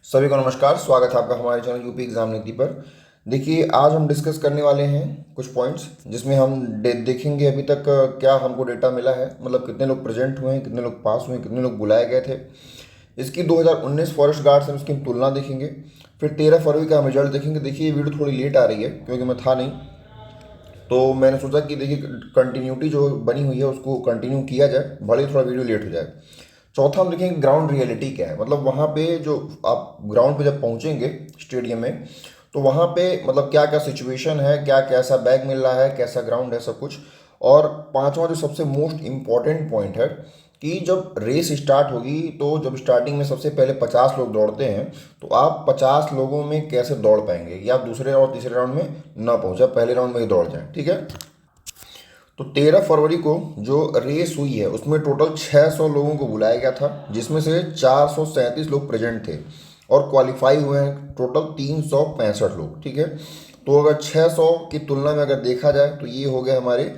सभी को नमस्कार। स्वागत है आपका हमारे चैनल यूपी एग्जाम नीति पर। देखिए, आज हम डिस्कस करने वाले हैं कुछ पॉइंट्स जिसमें हम देखेंगे अभी तक क्या हमको डेटा मिला है, मतलब कितने लोग प्रेजेंट हुए हैं, कितने लोग पास हुए हैं, कितने लोग बुलाए गए थे। इसकी 2019 फॉरेस्ट गार्ड से उसकी तुलना देखेंगे। फिर 13 फरवरी का हम रिजल्ट देखेंगे। देखिए, ये वीडियो थोड़ी लेट आ रही है क्योंकि मैं था नहीं, तो मैंने सोचा कि देखिए कंटिन्यूटी जो बनी हुई है उसको कंटिन्यू किया जाए, भले ही थोड़ा वीडियो लेट हो जाए। चौथा हम देखेंगे ग्राउंड रियलिटी क्या है, मतलब वहाँ पे जो आप ग्राउंड पे जब पहुँचेंगे स्टेडियम में, तो वहाँ पे मतलब क्या क्या सिचुएशन है, क्या कैसा बैग मिल रहा है, कैसा ग्राउंड है, सब कुछ। और पांचवा जो सबसे मोस्ट इम्पॉर्टेंट पॉइंट है कि जब रेस स्टार्ट होगी तो जब स्टार्टिंग में सबसे पहले 50 लोग दौड़ते हैं, तो आप 50 लोगों में कैसे दौड़ पाएंगे, या आप दूसरे और तीसरे राउंड में ना पहुंचे, पहले राउंड में ही दौड़ जाएं। ठीक है। तो 13 फरवरी को जो रेस हुई है उसमें टोटल 600 लोगों को बुलाया गया था, जिसमें से 437 लोग प्रेजेंट थे और क्वालिफाई हुए हैं टोटल 365 लोग। ठीक है। तो अगर 600 की तुलना में अगर देखा जाए तो ये हो गए हमारे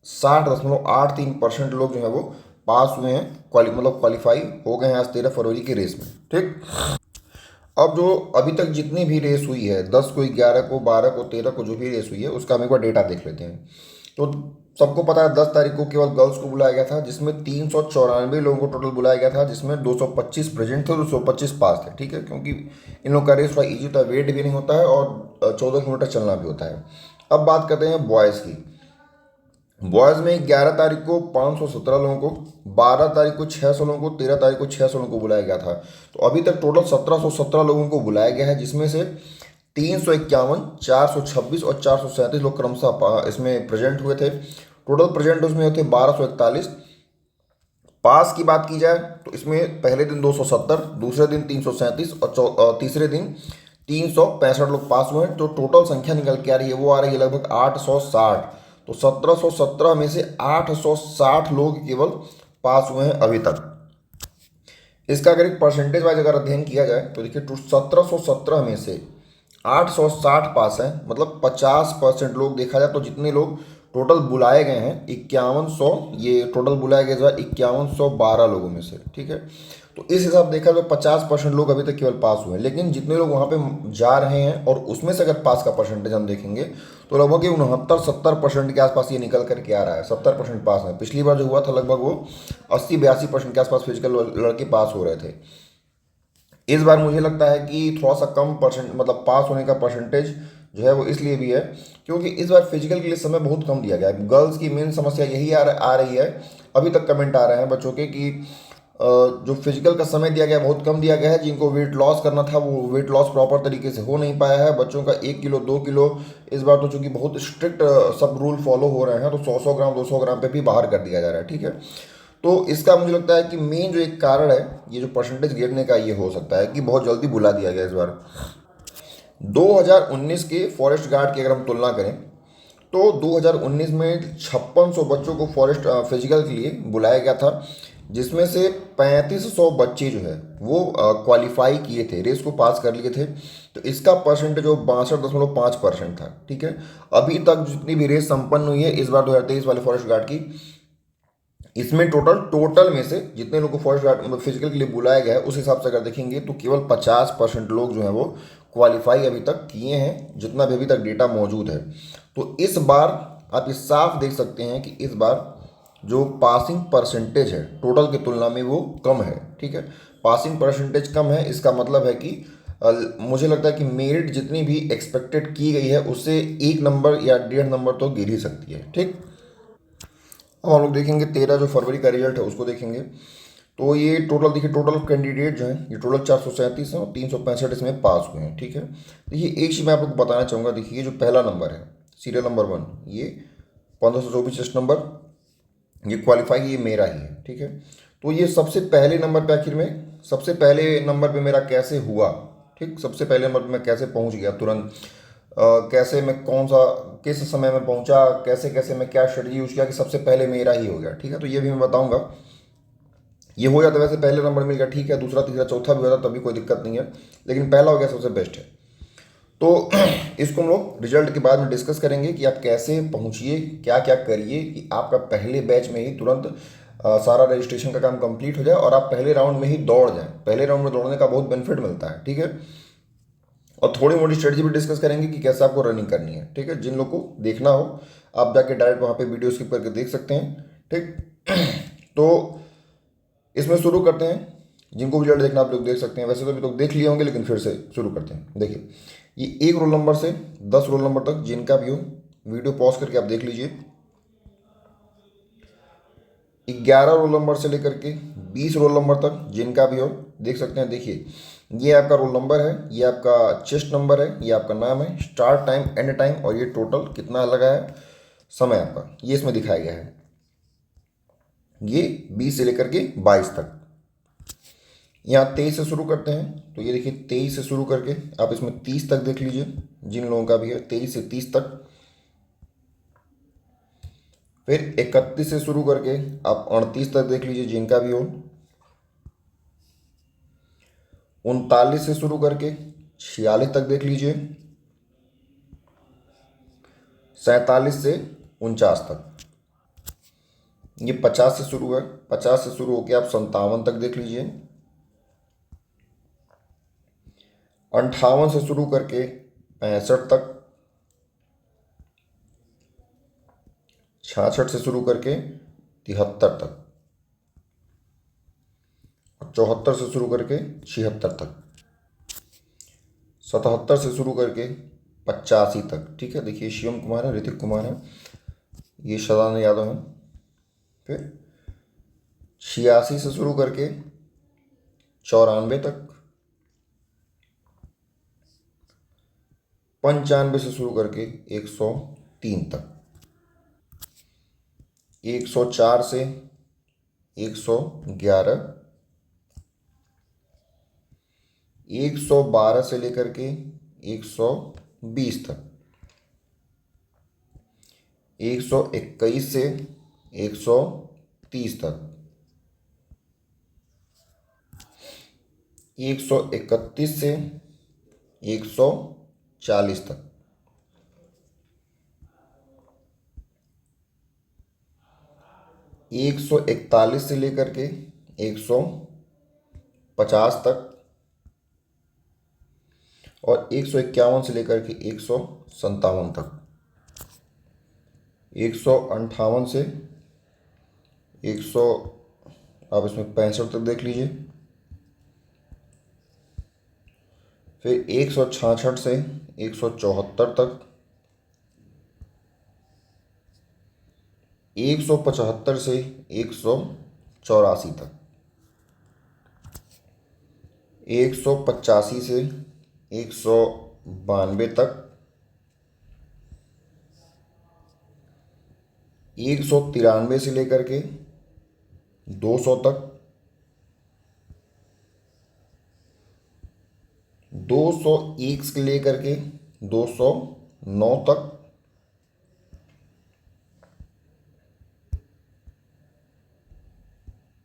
60.83% लोग जो है वो पास हुए हैं, मतलब क्वालिफाई हो गए हैं आज 13 फरवरी की रेस में। ठीक। अब जो अभी तक जितनी भी रेस हुई है, 10 को, 11 को, 12 को, 13 को जो भी रेस हुई है उसका हम एक बार डेटा देख लेते हैं। तो सबको पता है 10 तारीख को केवल गर्ल्स को बुलाया गया था, जिसमें 394 लोगों को टोटल बुलाया गया था, जिसमें 225 प्रेजेंट थे और 225 पास थे। ठीक है, क्योंकि इन लोग का रेस थोड़ा ईजी होता है, वेट भी नहीं होता है और 14 किलोमीटर चलना भी होता है। अब बात करते हैं बॉयज़ की। बॉयज़ में 11 तारीख को 517 लोगों को, 12 तारीख को 600 लोगों को, 13 तारीख को 600 लोगों को बुलाया गया था। तो अभी तक टोटल 1717 लोगों को बुलाया गया है, जिसमें से 351, 426 और 437 लोग क्रमशः इसमें प्रेजेंट हुए थे। टोटल प्रेजेंट उसमें होते 1241। पास की बात की जाए तो इसमें पहले दिन 270, दूसरे दिन 337 और तीसरे दिन 365 लोग पास हुए हैं। तो टोटल संख्या निकल के आ रही है, वो आ रही है लगभग 860। तो 1717 में से 860 लोग केवल पास हुए हैं अभी तक। इसका अगर एक परसेंटेज वाइज अगर अध्ययन किया जाए तो देखिए 1717 में से 860 पास है, मतलब 50% लोग देखा जाए तो जितने लोग टोटल बुलाए गए हैं 5100, ये टोटल बुलाए गए 5112 लोगों में से। ठीक है। तो इस हिसाब से देखा तो 50% लोग अभी तक केवल पास हुए हैं, लेकिन जितने लोग वहाँ पे जा रहे हैं और उसमें से अगर पास का परसेंटेज हम देखेंगे तो लगभग ये 69-70% के आसपास ये निकल करके आ रहा है। 70% पास है। पिछली बार जो हुआ था लगभग वो 80-82% के आसपास फिजिकल लड़के पास हो रहे थे। इस बार मुझे लगता है कि थोड़ा सा कम परसेंट, मतलब पास होने का परसेंटेज जो है वो इसलिए भी है क्योंकि इस बार फिजिकल के लिए समय बहुत कम दिया गया है। गर्ल्स की मेन समस्या यही आ रही है। अभी तक कमेंट आ रहे हैं बच्चों के कि जो फिजिकल का समय दिया गया बहुत कम दिया गया है। जिनको वेट लॉस करना था वो वेट लॉस प्रॉपर तरीके से हो नहीं पाया है। बच्चों का 1 किलो 2 किलो इस बार तो चूंकि बहुत स्ट्रिक्ट सब रूल फॉलो हो रहे हैं, तो 100-100 ग्राम 200 ग्राम पे भी बाहर कर दिया जा रहा है। ठीक है। तो इसका मुझे लगता है कि मेन जो एक कारण है ये जो परसेंटेज गिरने का, ये हो सकता है कि बहुत जल्दी बुला दिया गया इस बार। 2019 के फॉरेस्ट गार्ड की अगर हम तुलना करें तो 2019 में 5600 बच्चों को फॉरेस्ट फिजिकल के लिए बुलाया गया था, जिसमें से 3500 बच्चे जो है वो क्वालिफाई किए थे, रेस को पास कर लिए थे। तो इसका परसेंटेज जो 62.5% था। ठीक है। अभी तक जितनी भी रेस संपन्न हुई है इस बार 2023 वाले फॉरेस्ट गार्ड की, इसमें टोटल में से जितने लोगों को फॉरेस्ट गार्ड मतलब फिजिकल के लिए बुलाया गया है उस हिसाब से अगर देखेंगे तो केवल 50% लोग जो हैं वो क्वालिफाई अभी तक किए हैं, जितना भी अभी तक डेटा मौजूद है। तो इस बार आप ये साफ देख सकते हैं कि इस बार जो पासिंग परसेंटेज है टोटल की तुलना में वो कम है। ठीक है। पासिंग परसेंटेज कम है, इसका मतलब है कि मुझे लगता है कि मेरिट जितनी भी एक्सपेक्टेड की गई है उससे 1 नंबर या 1.5 नंबर तो गिर ही सकती है। ठीक। अब हम लोग देखेंगे 13 फरवरी का रिजल्ट है उसको देखेंगे। तो ये टोटल देखिए, टोटल कैंडिडेट जो है ये टोटल 437 हैं और 365 इसमें पास हुए हैं। ठीक है। देखिए एक चीज़ मैं आप लोग को बताना चाहूँगा। देखिए ये जो पहला नंबर है, सीरियल नंबर 1, ये 1524 नंबर, ये क्वालिफाई ये मेरा ही है। ठीक है। तो ये सबसे पहले नंबर पे, आखिर में सबसे पहले नंबर पे मेरा कैसे हुआ, ठीक, सबसे पहले नंबर पे मैं कैसे पहुंच गया तुरंत, कैसे मैं कौन सा किस समय में पहुंचा, कैसे कैसे मैं क्या स्ट्रेटजी यूज किया कि सबसे पहले मेरा ही हो गया। ठीक है। तो ये भी मैं बताऊंगा। ये हो जाता वैसे पहले नंबर मिल गया, ठीक है, दूसरा तीसरा चौथा भी होता तभी कोई दिक्कत नहीं है, लेकिन पहला हो गया सबसे बेस्ट है। तो इसको हम लोग रिजल्ट के बाद में डिस्कस करेंगे कि आप कैसे पहुंचिए, क्या क्या करिए कि आपका पहले बैच में ही तुरंत सारा रजिस्ट्रेशन का काम कंप्लीट हो जाए और आप पहले राउंड में ही दौड़ जाएं। पहले राउंड में दौड़ने का बहुत बेनिफिट मिलता है, ठीक है। और थोड़ी मोटी स्ट्रेटजी भी डिस्कस करेंगे कि कैसे आपको रनिंग करनी है, ठीक है। जिन लोग को देखना हो आप जाके डायरेक्ट वहाँ पे वीडियो स्किप करके देख सकते हैं, ठीक। तो इसमें शुरू करते हैं। जिनको भी रिजल्ट देखना आप लोग देख सकते हैं, वैसे तो अभी तो देख लिए होंगे, लेकिन फिर से शुरू करते हैं। देखिए, ये 1 रोल नंबर से 10 रोल नंबर तक जिनका भी हो, वीडियो पॉज करके आप देख लीजिए। 11 रोल नंबर से लेकर के 20 रोल नंबर तक जिनका भी हो देख सकते हैं। देखिए, ये आपका रोल नंबर है, ये आपका चेस्ट नंबर है, ये आपका नाम है, स्टार्ट टाइम, एंड टाइम, और ये टोटल कितना लगा है समय आपका, ये इसमें दिखाया गया है। ये 20 से लेकर के 22 तक। यहाँ 23 से शुरू करते हैं, तो ये देखिए 23 से शुरू करके आप इसमें 30 तक देख लीजिए, जिन लोगों का भी है 23 से 30 तक। फिर 31 से शुरू करके आप 38 तक देख लीजिए, जिनका भी हो। 39 से शुरू करके 46 तक देख लीजिए। 47 से 49 तक। ये 50 से शुरू है, 50 से शुरू होकर आप 57 तक देख लीजिए। 58 से शुरू करके 65 तक। 66 से शुरू करके 73 तक। और 74 से शुरू करके 76 तक। 77 से शुरू करके 85 तक, ठीक है। देखिए, शिवम कुमार है, ऋतिक कुमार है, ये सदानंद यादव है। फिर 86 से शुरू करके 94 तक। 95 से शुरू करके 103 तक। 104 से 111। 112 से लेकर के 120 तक। 121 से 130 तक। 131 से 140 तक। 141 से लेकर के 150 तक। और 151 से लेकर के 157 तक। 158 से 100, आप इसमें 65 तक देख लीजिए। फिर 166 से 174 तक। 175 से 184 तक। 185 से 192 तक। 193 से लेकर के 200 तक। 201 से लेकर के 209 तक।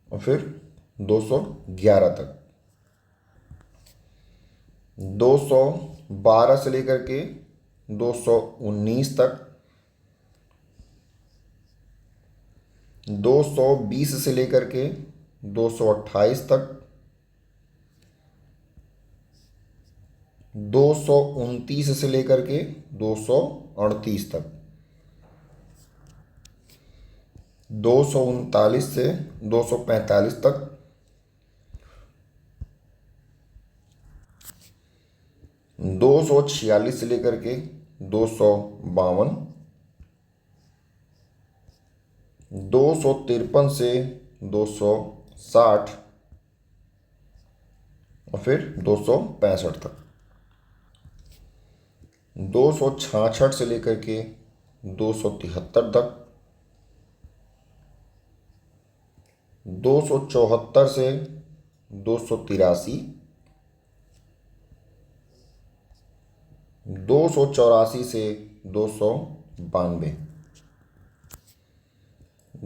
और फिर 211 तक। 212 से लेकर के 219 तक। 220 से लेकर के 228 तक। 229 से लेकर के 238 तक। 239 से 245 तक। 246 से लेकर के 252। 253 से 260। और फिर 265 तक। 266 से लेकर के 273 तक। 274 से 283। 284 से 292।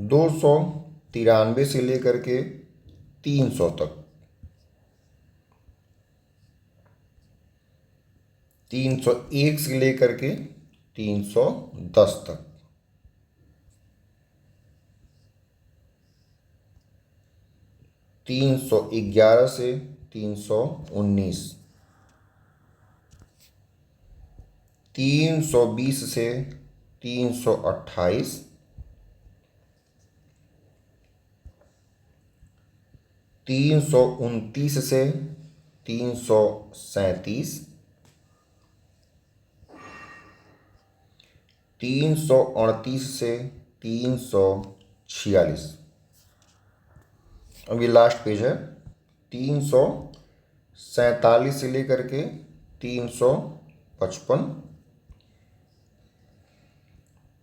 293 से लेकर के 300 तक। 301 से लेकर के 310 तक। 311 से 319, 320 से 328, 329 से 337, 338 से 346। अब ये लास्ट पेज है। 347 से लेकर के 355,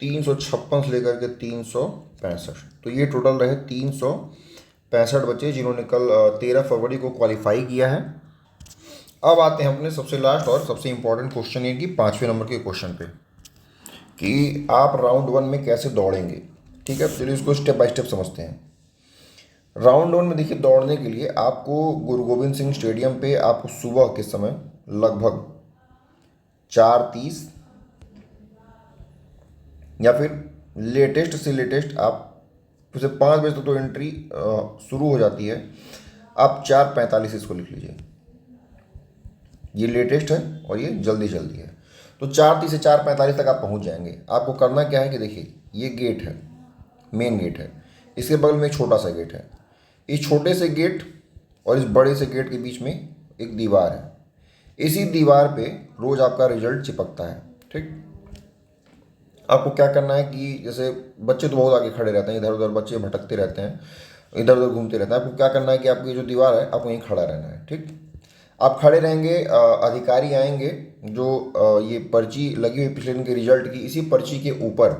356 से लेकर के 365। तो ये टोटल रहे 365 बच्चे जिन्होंने कल 13 फरवरी को क्वालिफाई किया है। अब आते हैं अपने सबसे लास्ट और सबसे इम्पोर्टेंट क्वेश्चन ये कि 5वें नंबर के क्वेश्चन पे कि आप राउंड 1 में कैसे दौड़ेंगे। ठीक है, चलिए इसको स्टेप बाय स्टेप समझते हैं। राउंड 1 में देखिए, दौड़ने के लिए आपको गुरु गोविंद सिंह स्टेडियम पे आपको सुबह के समय लगभग 4:30 या फिर लेटेस्ट से लेटेस्ट आप जैसे 5 बजे तक तो एंट्री शुरू हो जाती है, आप 4:45 इसको लिख लीजिए। ये लेटेस्ट है और ये जल्दी जल्दी है। तो 4:30 से 4:45 तक आप पहुंच जाएंगे। आपको करना क्या है कि देखिए, ये गेट है, मेन गेट है, इसके बगल में एक छोटा सा गेट है। इस छोटे से गेट और इस बड़े से गेट के बीच में एक दीवार है। इसी दीवार पे रोज़ आपका रिजल्ट चिपकता है। ठीक, आपको क्या करना है कि जैसे बच्चे तो बहुत आगे खड़े रहते हैं, इधर उधर बच्चे भटकते रहते हैं, इधर उधर घूमते रहते हैं। आपको क्या करना है कि आपकी जो दीवार है आपको वहीं खड़ा रहना है। ठीक, आप खड़े रहेंगे, अधिकारी आएंगे जो ये पर्ची लगी हुई पिछले दिन के रिजल्ट की, इसी पर्ची के ऊपर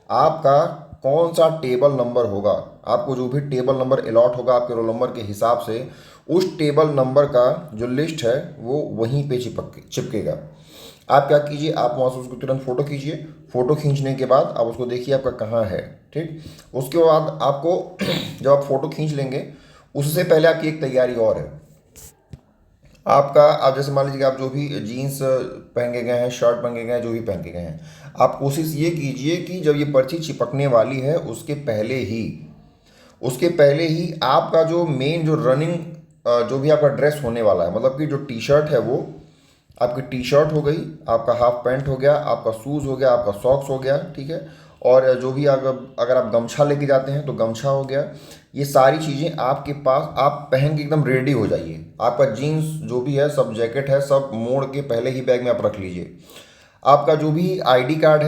आपका कौन सा टेबल नंबर होगा, आपको जो भी टेबल नंबर अलॉट होगा आपके रोल नंबर के हिसाब से, उस टेबल नंबर का जो लिस्ट है वो वहीं पे चिपकेगा। आप क्या कीजिए, आप वहाँ से उसको तुरंत फ़ोटो खींचिए। फ़ोटो खींचने के बाद आप उसको देखिए आपका कहाँ है। ठीक, उसके बाद आपको जब आप फ़ोटो खींच लेंगे, उससे पहले आपकी एक तैयारी और है। आपका, आप जैसे मान लीजिए आप जो भी जीन्स पहन के गए हैं, शर्ट पहन के गए हैं, जो भी पहन के गए हैं, आप कोशिश ये कीजिए कि जब ये पर्ची चिपकने वाली है उसके पहले ही आपका जो मेन जो रनिंग जो भी आपका ड्रेस होने वाला है, मतलब कि जो टी शर्ट है वो आपकी टी शर्ट हो गई, आपका हाफ पैंट हो गया, आपका शूज़ हो गया, आपका सॉक्स हो गया। ठीक है, और जो भी अगर आप गमछा लेके जाते हैं तो गमछा हो गया। ये सारी चीज़ें आपके पास, आप पहन के एकदम रेडी हो जाइए। आपका जीन्स जो भी है, सब जैकेट है, सब मोड़ के पहले ही बैग में आप रख लीजिए। आपका जो भी आईडी कार्ड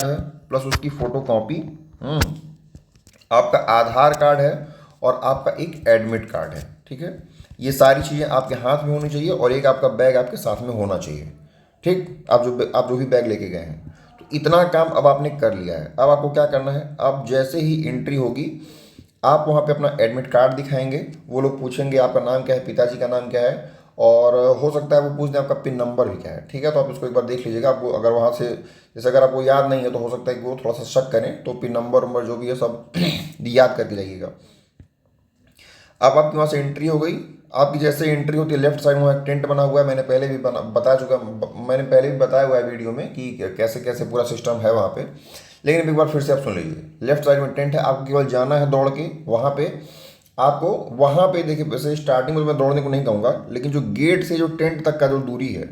है प्लस उसकी फ़ोटो कॉपी, आपका आधार कार्ड है और आपका एक एडमिट कार्ड है। ठीक है, ये सारी चीज़ें आपके हाथ में होनी चाहिए और एक आपका बैग आपके साथ में होना चाहिए। ठीक, आप जो भी बैग लेके गए हैं, तो इतना काम अब आपने कर लिया है। अब आपको क्या करना है, अब जैसे ही एंट्री होगी आप वहाँ पे अपना एडमिट कार्ड दिखाएंगे। वो लोग पूछेंगे आपका नाम क्या है, पिताजी का नाम क्या है, और हो सकता है वो पूछ दें आपका पिन नंबर भी क्या है। ठीक है, तो आप इसको एक बार देख लीजिएगा। आपको अगर वहाँ से जैसे अगर आपको याद नहीं है तो हो सकता है कि वो थोड़ा सा शक करें, तो पिन नंबर जो भी है सब याद करके जाइएगा। अब आपकी वहाँ से एंट्री हो गई। आपकी जैसे एंट्री होती है, लेफ्ट साइड में एक टेंट बना हुआ है। मैंने पहले भी बताया हुआ है वीडियो में कि कैसे कैसे पूरा सिस्टम है वहाँ पे, लेकिन एक बार फिर से आप सुन लीजिए। लेफ्ट साइड में टेंट है, आपको केवल जाना है दौड़ के वहाँ पे। आपको वहाँ पे देखिए, वैसे स्टार्टिंग में मैं दौड़ने को नहीं कहूँगा, लेकिन जो गेट से जो टेंट तक का जो दूरी है,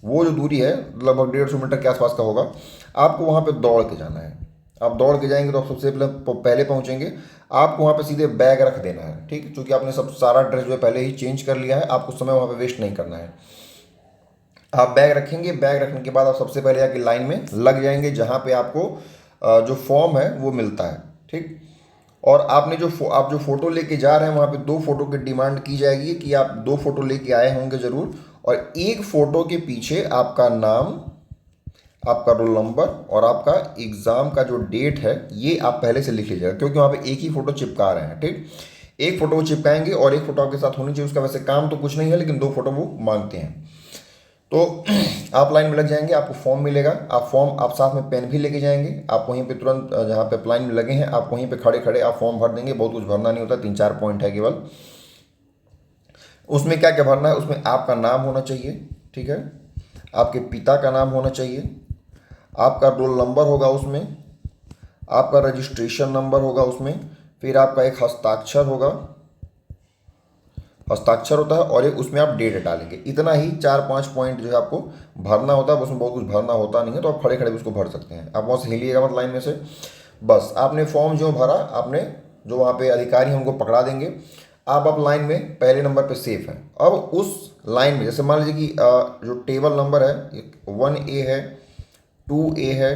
वो जो दूरी है लगभग 150 मीटर के आसपास का होगा। आपको वहाँ पे दौड़ के जाना है। आप दौड़ के जाएंगे तो आप सबसे पहले पहुँचेंगे। आपको वहाँ पे सीधे बैग रख देना है। ठीक, क्योंकि आपने सब सारा ड्रेस जो है पहले ही चेंज कर लिया है, आपको समय वहाँ पे वेस्ट नहीं करना है। आप बैग रखेंगे, बैग रखने के बाद आप सबसे पहले आके लाइन में लग जाएंगे जहाँ पे आपको जो फॉर्म है वो मिलता है। ठीक, और आप जो फ़ोटो लेके जा रहे हैं वहाँ पे 2 फ़ोटो की डिमांड की जाएगी कि आप 2 फ़ोटो लेके आए होंगे ज़रूर, और एक फ़ोटो के पीछे आपका नाम, आपका रोल नंबर और आपका एग्ज़ाम का जो डेट है ये आप पहले से लिख लीजिएगा, क्योंकि वहाँ पे एक ही फ़ोटो चिपका रहे हैं। ठीक, एक फ़ोटो वो चिपकाएंगे और एक फ़ोटो आपके साथ होनी चाहिए। उसका वैसे काम तो कुछ नहीं है, लेकिन 2 फ़ोटो वो मांगते हैं। तो आप लाइन में लग जाएंगे, आपको फॉर्म मिलेगा। आप साथ में पेन भी लेके जाएंगे। आप वहीं पे तुरंत जहाँ पे लाइन में लगे हैं आप वहीं पे खड़े खड़े आप फॉर्म भर देंगे। बहुत कुछ भरना नहीं होता, 3-4 पॉइंट है केवल। उसमें क्या क्या भरना है, उसमें आपका नाम होना चाहिए। ठीक है, आपके पिता का नाम होना चाहिए, आपका रोल नंबर होगा उसमें, आपका रजिस्ट्रेशन नंबर होगा उसमें, फिर आपका एक हस्ताक्षर होगा, हस्ताक्षर होता है और एक उसमें आप डेट डालेंगे। इतना ही 4-5 पॉइंट जो है आपको भरना होता है, उसमें बहुत कुछ भरना होता नहीं है, तो आप खड़े खड़े भी उसको भर सकते हैं। आप वहाँ से हिलिएगा मत लाइन में से। बस आपने फॉर्म जो भरा, आपने जो वहाँ पे अधिकारी हैं उनको पकड़ा देंगे। आप लाइन में पहले नंबर पे सेफ हैं। अब उस लाइन में जैसे मान लीजिए कि जो टेबल नंबर है 1A है, 2A है,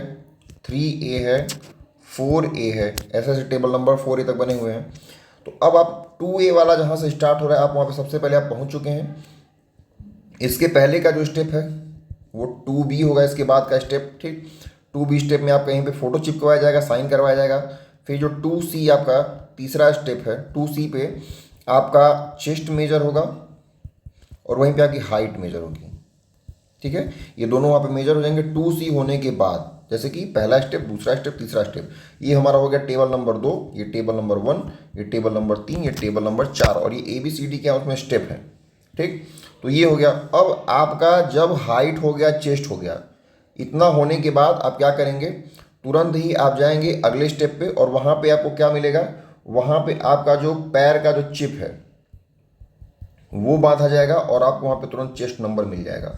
3A है, 4A है, ऐसे ऐसे टेबल नंबर 4A तक बने हुए हैं। तो अब आप 2A वाला जहाँ से स्टार्ट हो रहा है, आप वहाँ पे सबसे पहले आप पहुँच चुके हैं। इसके पहले का जो स्टेप है वो 2B होगा, इसके बाद का स्टेप, ठीक। 2B स्टेप में आप कहीं पे फ़ोटो चिपकवाया जाएगा, साइन करवाया जाएगा। फिर जो 2C आपका तीसरा स्टेप है, 2C पे आपका चेस्ट मेजर होगा और वहीं पे आपकी हाइट मेजर होगी, ठीक है। ये दोनों वहाँ पे मेजर हो जाएंगे। 2C होने के बाद जैसे कि पहला स्टेप, दूसरा स्टेप, तीसरा स्टेप, ये हमारा हो गया टेबल नंबर 2, ये टेबल नंबर 1, ये टेबल नंबर 3, ये टेबल नंबर 4, और ये ABCD क्या उसमें स्टेप है, ठीक। तो ये हो गया। अब आपका जब हाइट हो गया, चेस्ट हो गया, इतना होने के बाद आप क्या करेंगे, तुरंत ही आप जाएंगे अगले स्टेप पे, और वहाँ पे आपको क्या मिलेगा, वहाँ पे आपका जो पैर का जो चिप है वो बांधा जाएगा और आपको वहाँ पे तुरंत चेस्ट नंबर मिल जाएगा।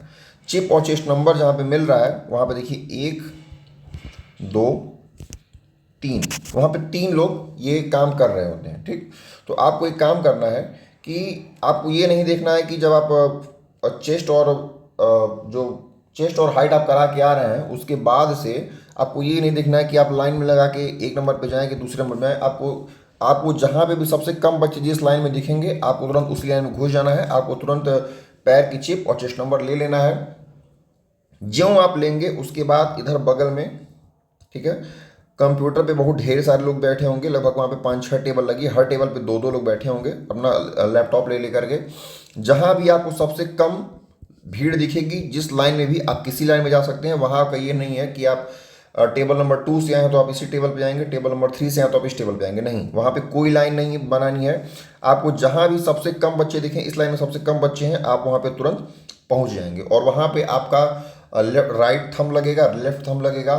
चिप और चेस्ट नंबर जहाँ पे मिल रहा है वहाँ पे देखिए 1, 2, 3, वहाँ पे 3 लोग ये काम कर रहे होते हैं, ठीक। तो आपको एक काम करना है कि आपको ये नहीं देखना है कि जब आप चेस्ट और जो चेस्ट और हाइट आप करा के आ रहे हैं उसके बाद से आपको ये नहीं देखना है कि आप लाइन में लगा के एक नंबर पे जाएं कि दूसरे नंबर पे जाएं। आपको आपको जहाँ पे भी सबसे कम बच्चे जिस लाइन में दिखेंगे आपको तुरंत उसी लाइन में घुस जाना है। आपको तुरंत पैर की चिप और चेस्ट नंबर ले लेना है। ज्यों आप लेंगे उसके बाद इधर बगल में, ठीक है, कंप्यूटर पे बहुत ढेर सारे लोग बैठे होंगे, लगभग वहाँ पे 5-6 टेबल लगी, हर टेबल पे 2-2 लोग बैठे होंगे अपना लैपटॉप ले लेकर के। जहाँ भी आपको सबसे कम भीड़ दिखेगी, जिस लाइन में भी आप किसी लाइन में जा सकते हैं, वहाँ का ये नहीं है कि आप टेबल नंबर 2 से आए हैं तो आप इसी टेबल पे जाएंगे, टेबल नंबर 3 से आए तो आप इस टेबल पे जाएंगे, नहीं, वहाँ पे कोई लाइन नहीं बनानी है। आपको जहाँ भी सबसे कम बच्चे दिखें, इस लाइन में सबसे कम बच्चे हैं, आप वहाँ पे तुरंत पहुँच जाएंगे। और वहाँ पे आपका राइट थंब लगेगा, लेफ्ट थंब लगेगा,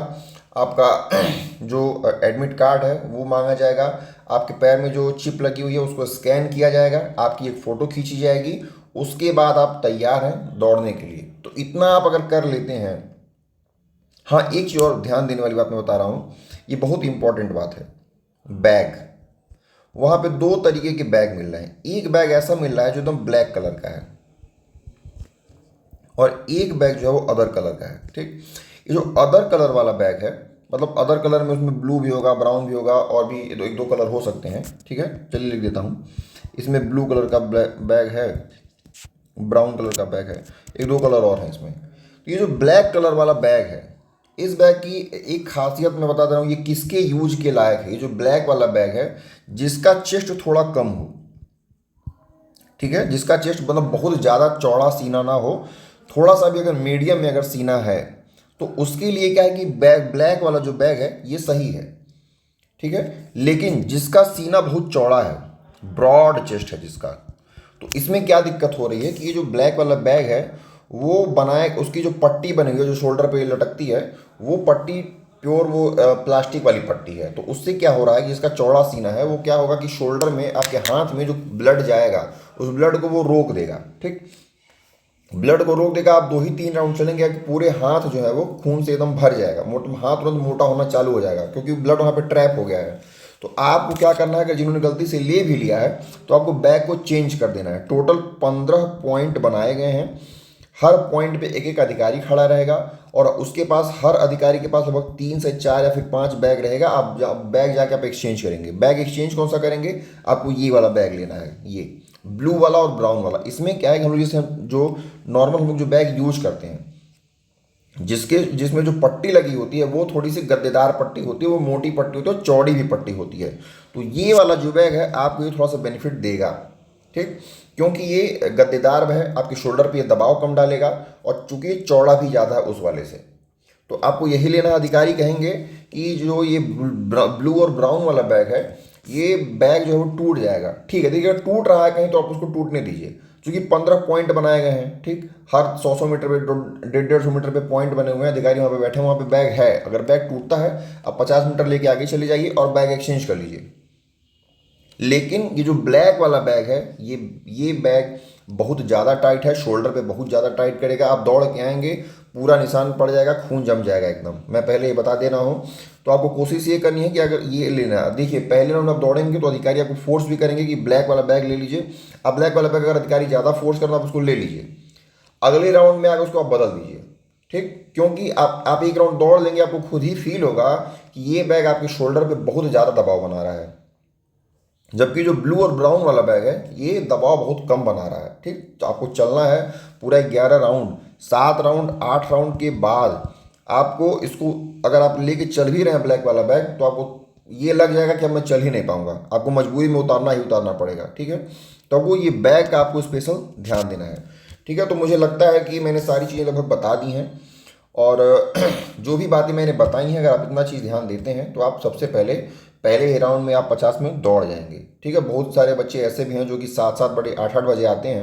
आपका जो एडमिट कार्ड है वो मांगा जाएगा, आपके पैर में जो चिप लगी हुई है उसको स्कैन किया जाएगा, आपकी एक फ़ोटो खींची जाएगी, उसके बाद आप तैयार हैं दौड़ने के लिए। तो इतना आप अगर कर लेते हैं। हाँ, एक चीज़ और ध्यान देने वाली बात मैं बता रहा हूँ, ये बहुत इंपॉर्टेंट बात है। बैग, वहाँ पे 2 तरीके के बैग मिल रहे हैं। एक बैग ऐसा मिल रहा है जो एकदम ब्लैक कलर का है, और एक बैग जो है वो अदर कलर का है, ठीक। ये जो अदर कलर वाला बैग है, मतलब अदर कलर में उसमें ब्लू भी होगा, ब्राउन भी होगा, और भी 1-2 कलर हो सकते हैं, ठीक है। चलिए लिख देता हूँ। इसमें ब्लू कलर का बैग है, ब्राउन कलर का बैग है, 1-2 कलर और हैं इसमें। तो ये जो ब्लैक कलर वाला बैग है, इस बैग की एक खासियत मैं बता दे रहा हूँ, ये किसके यूज के लायक है। ये जो ब्लैक वाला बैग है, जिसका चेस्ट थोड़ा कम हो, ठीक है, जिसका चेस्ट मतलब बहुत ज़्यादा चौड़ा सीना ना हो, थोड़ा सा भी अगर मीडियम में अगर सीना है, तो उसके लिए क्या है कि बैग, ब्लैक वाला जो बैग है ये सही है, ठीक है। लेकिन जिसका सीना बहुत चौड़ा है, ब्रॉड चेस्ट है जिसका, तो इसमें क्या दिक्कत हो रही है कि ये जो ब्लैक वाला बैग है वो बनाए, उसकी जो पट्टी बनी हुई है जो शोल्डर पे लटकती है, वो पट्टी प्योर वो प्लास्टिक वाली पट्टी है। तो उससे क्या हो रहा है कि जिसका चौड़ा सीना है वो क्या होगा कि शोल्डर में, आपके हाथ में जो ब्लड जाएगा उस ब्लड को वो रोक देगा, ठीक। ब्लड को रोक देगा। आप 2 ही 3 राउंड चलेंगे कि पूरे हाथ जो है वो खून से एकदम भर जाएगा, हाथ तुरंत मोटा होना चालू हो जाएगा, क्योंकि ब्लड वहाँ पे ट्रैप हो गया है। तो आपको क्या करना है कि जिन्होंने गलती से ले भी लिया है तो आपको बैग को चेंज कर देना है। टोटल 15 पॉइंट बनाए गए हैं, हर पॉइंट पे एक एक अधिकारी खड़ा रहेगा, और उसके पास, हर अधिकारी के पास लगभग 3 से 4 या फिर 5 बैग रहेगा। आप बैग जाके आप एक्सचेंज करेंगे। बैग एक्सचेंज कौन सा करेंगे, आपको ये वाला बैग लेना है, ये ब्लू वाला और ब्राउन वाला। इसमें क्या है कि हम लोग जैसे जो नॉर्मल हम लोग जो बैग यूज करते हैं, जिसमें जो पट्टी लगी होती है वो थोड़ी सी गद्देदार पट्टी होती है, वो मोटी पट्टी होती है और चौड़ी भी पट्टी होती है। तो ये वाला जो बैग है आपको ये थोड़ा सा बेनिफिट देगा, ठीक, क्योंकि ये गद्देदार है, आपके शोल्डर पे ये दबाव कम डालेगा, और चूंकि ये चौड़ा भी ज़्यादा है उस वाले से। तो आपको यही लेना है। अधिकारी कहेंगे कि जो ये ब्लू और ब्राउन वाला बैग है, ये बैग जो है वो टूट जाएगा, ठीक है। देखिए, अगर टूट रहा है कहीं तो आप उसको टूटने दीजिए, क्योंकि 15 पॉइंट बनाए गए हैं, ठीक। हर 100-100 मीटर पे, 150-150 मीटर पे पॉइंट बने हुए हैं। अधिकारी वहाँ पे बैठे हैं, वहाँ पे बैग है। अगर बैग टूटता है, आप 50 मीटर लेके आगे चले जाइए और बैग एक्सचेंज कर लीजिए। लेकिन ये जो ब्लैक वाला बैग है, ये बैग बहुत ज़्यादा टाइट है, शोल्डर पे बहुत ज़्यादा टाइट करेगा। आप दौड़ के आएंगे, पूरा निशान पड़ जाएगा, खून जम जाएगा एकदम, मैं पहले ये बता दे रहा हूँ। तो आपको कोशिश ये करनी है कि अगर ये लेना है, देखिए पहले राउंड आप दौड़ेंगे तो अधिकारी आपको फोर्स भी करेंगे कि ब्लैक वाला बैग ले लीजिए। अब ब्लैक वाला बैग अगर अधिकारी ज़्यादा फोर्स करना आप उसको ले लीजिए, अगले राउंड में आगे उसको आप बदल दीजिए, ठीक। क्योंकि आप एक राउंड दौड़ लेंगे, आपको खुद ही फील होगा कि ये बैग आपके शोल्डर पे बहुत ज़्यादा दबाव बना रहा है, जबकि जो ब्लू और ब्राउन वाला बैग है ये दबाव बहुत कम बना रहा है, ठीक। तो आपको चलना है पूरा 11 राउंड, 7 राउंड 8 राउंड के बाद आपको इसको, अगर आप लेके चल भी रहे हैं ब्लैक वाला बैग, तो आपको ये लग जाएगा कि अब मैं चल ही नहीं पाऊंगा, आपको मजबूरी में उतारना ही उतारना पड़ेगा, ठीक है। तो आपको ये बैग का आपको स्पेशल ध्यान देना है, ठीक है। तो मुझे लगता है कि मैंने सारी चीज़ें लगभग बता दी हैं, और जो भी बातें मैंने बताई हैं, अगर आप इतना चीज़ ध्यान देते हैं तो आप सबसे पहले ही राउंड में आप 50 में दौड़ जाएंगे, ठीक है। बहुत सारे बच्चे ऐसे भी हैं जो कि 7-7 बजे 8-8 बजे आते हैं।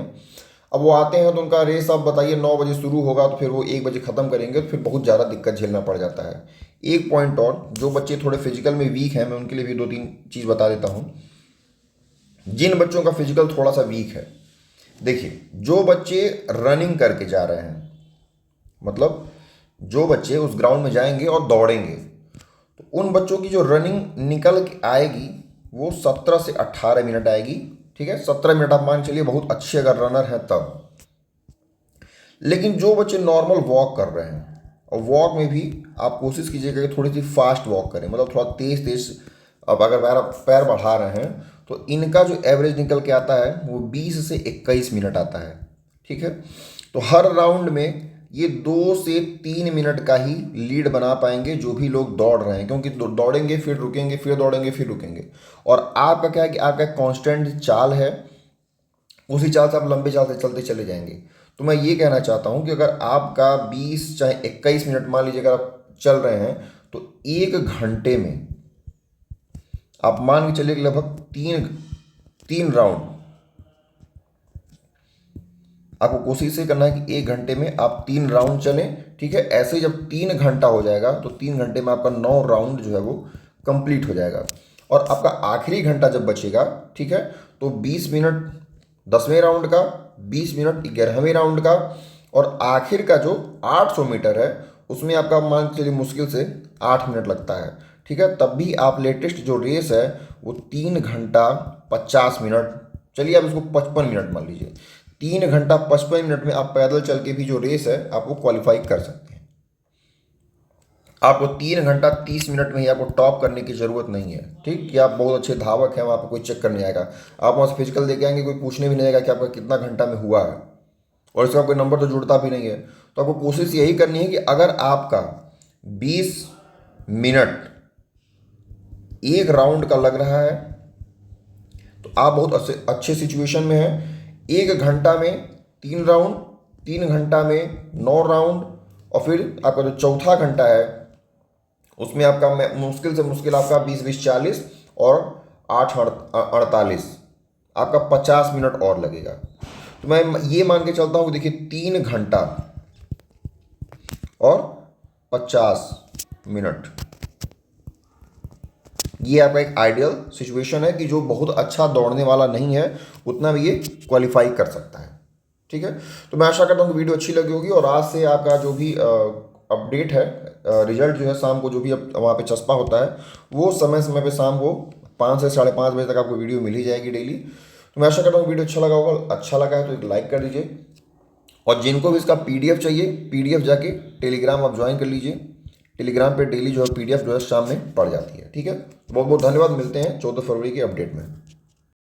अब वो आते हैं तो उनका रेस आप बताइए 9 बजे शुरू होगा, तो फिर वो 1 बजे ख़त्म करेंगे, तो फिर बहुत ज़्यादा दिक्कत झेलना पड़ जाता है। एक पॉइंट और, जो बच्चे थोड़े फिजिकल में वीक हैं, मैं उनके लिए भी 2-3 चीज़ बता देता हूँ। जिन बच्चों का फिजिकल थोड़ा सा वीक है, देखिए जो बच्चे रनिंग करके जा रहे हैं, मतलब जो बच्चे उस ग्राउंड में जाएंगे और दौड़ेंगे, तो उन बच्चों की जो रनिंग निकल के आएगी वो 17 से 18 मिनट आएगी, ठीक है। 17 मिनट आप मान चलिए बहुत अच्छे अगर रनर हैं तब। लेकिन जो बच्चे नॉर्मल वॉक कर रहे हैं, और वॉक में भी आप कोशिश कीजिएगा कि थोड़ी सी फास्ट वॉक करें, मतलब थोड़ा तेज तेज। अब अगर पैर बढ़ा रहे हैं तो इनका जो एवरेज निकल के आता है वो 20 से 21 मिनट आता है, ठीक है। तो हर राउंड में ये 2 से 3 मिनट का ही लीड बना पाएंगे जो भी लोग दौड़ रहे हैं, क्योंकि दौड़ेंगे फिर रुकेंगे, फिर दौड़ेंगे फिर रुकेंगे। और आपका क्या है कि आपका कांस्टेंट चाल है, उसी चाल से आप लंबे चाल से चलते चले जाएंगे। तो मैं ये कहना चाहता हूँ कि अगर आपका 20 चाहे 21 मिनट मान लीजिए अगर आप चल रहे हैं, तो 1 घंटे में आप मान के चलिए कि लगभग तीन राउंड आपको कोशिश ये करना है कि 1 घंटे में आप 3 राउंड चलें, ठीक है। ऐसे ही जब 3 घंटा हो जाएगा तो 3 घंटे में आपका 9 राउंड जो है वो कंप्लीट हो जाएगा। और आपका आखिरी घंटा जब बचेगा, ठीक है, तो 20 मिनट 10वें राउंड का, 20 मिनट 11वें राउंड का, और आखिर का जो 800 मीटर है उसमें आपका मान के चलिए मुश्किल से 8 मिनट लगता है, ठीक है। तब भी आप लेटेस्ट जो रेस है वो 3 घंटा 50 मिनट, चलिए आप इसको 55 मिनट मान लीजिए, 3 घंटा 55 मिनट में आप पैदल चल के भी जो रेस है आप वो क्वालिफाई कर सकते हैं। आपको 3 घंटा 30 मिनट में ही आपको टॉप करने की ज़रूरत नहीं है, ठीक। कि आप बहुत अच्छे धावक हैं, वहाँ पर कोई चेक करने आएगा, आप वहाँ से फिजिकल देके आएंगे, कोई पूछने भी नहीं आएगा कि आपका कितना घंटा में हुआ है, और इसका कोई नंबर तो जुड़ता भी नहीं है। तो आपको कोशिश यही करनी है कि अगर आपका 20 मिनट एक राउंड का लग रहा है तो आप बहुत अच्छे सिचुएशन में हैं। 1 घंटा में 3 राउंड, 3 घंटा में 9 राउंड, और फिर आपका जो चौथा घंटा है उसमें आपका मुश्किल से मुश्किल आपका 20-20 40 और 8-48 आपका 50 मिनट और लगेगा। तो मैं ये मान के चलता हूँ कि देखिए 3 घंटा और 50 मिनट ये आपका एक आइडियल सिचुएशन है कि जो बहुत अच्छा दौड़ने वाला नहीं है उतना भी ये क्वालिफाई कर सकता है, ठीक है। तो मैं आशा करता हूँ कि वीडियो अच्छी लगी होगी, और आज से आपका जो भी अपडेट है, रिजल्ट जो है शाम को जो भी अब वहाँ पे चस्पा होता है वो समय समय पे शाम को 5 से 5:30 बजे तक आपको वीडियो मिल ही जाएगी डेली। तो मैं आशा करता हूँ वीडियो अच्छा लगा होगा, अच्छा लगा है तो एक लाइक कर दीजिए, और जिनको भी इसका PDF चाहिए, PDF जाके टेलीग्राम आप ज्वाइन कर लीजिए। टेलीग्राम पे डेली जो है PDF जो है शाम में पड़ जाती है, ठीक है। बहुत बहुत धन्यवाद, मिलते हैं 14 फरवरी के अपडेट में।